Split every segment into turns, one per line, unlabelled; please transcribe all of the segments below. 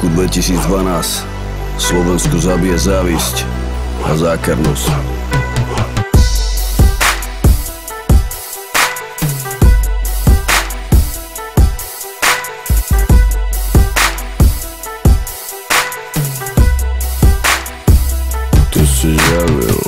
roku 2012 Slovensko zabije závisť a zákernosť. Ty si žavil.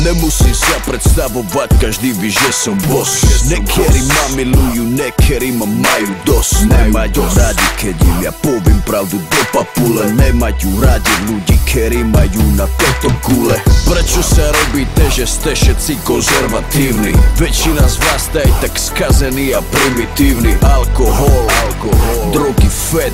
Nemusím sa predstavovať, každý ví, že som boss. Niektorí ma milujú, niektorí ma majú dosť. Nemajú radi, keď im ja poviem pravdu do papule. Nemajú radi ľudí, ktorí majú na toto kule. Prečo sa robíte, že ste všetci konzervatívni? Väčšina z vás je tak skazený a primitívny. Alkohol, drogy, fet,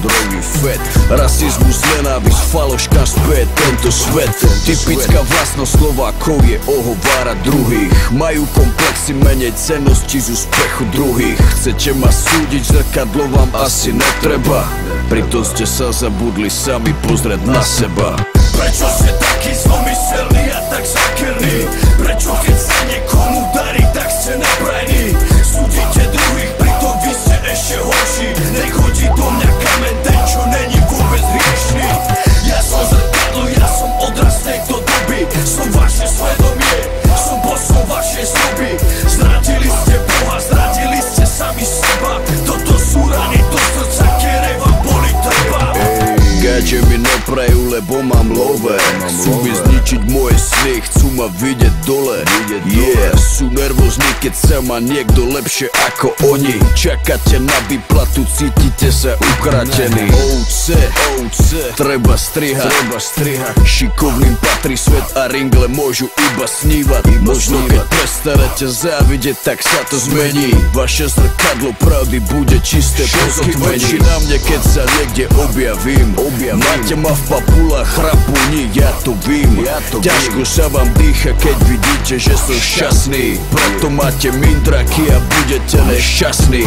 rasizmus, nenávisť, faloška späť tento svet. Typická vlastnosť Slovákov je ohovárať druhých. Majú komplexy, menej cennosti z úspechu druhých. Chcete ma súdiť, zrkadlo vám asi netreba. Pritom ste sa zabudli sami pozrieť na seba. Prečo ste taký zlomyselný a tak zákerný? Prečo keď sa niekomu darí, tak ste neprajní? Súdite druhých, pritom vy ste ešte horší. Nech hodí do mňa kamen ten, čo není vôbec hriešný. Ja som zrkadlo, ja som odraz tejto doby. Som vaše svedomie, som bosom vašej sľuby. Zradili ste Boha, zradili ste sami seba. Toto sú rany do srdca, ktoré vám boli treba. Gače mi neprajú, lebo mám love. Chcú mi zničiť moje sny, chcú ma vidieť dole. Yeah, sú nervózni, keď sa má niekto lepšie ako oni. Čakáte na výplatu, cítite sa ukratení. Ovce, treba strihať. Šikovným patrí svet a ringle môžu iba snívať. Možno keď prestanete závidieť, tak sa to zmení. Vaše zrkadlo pravdy bude čisté bez otmení. Na mne, keď sa niekde objavím. Máte ma v papulách, chrapúni, ja to vím. Ťažko sa vám dýcha, keď vidíte, že som šťastný. Preto máte mindraky a budete nešťastní.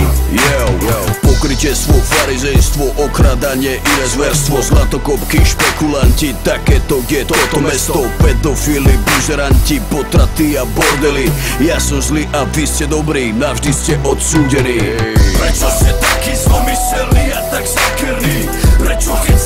Pokrytectvo, farizejstvo, okradanie, iné zverstvo, zlatokopky, špekulanti, takéto je toto mesto. Pedofili, buzeranti, potraty a bordely. Ja som zlý a vy ste dobrí, navždy ste odsúdení. Prečo ste taký zlomyselný a tak zákerný? Prečo keď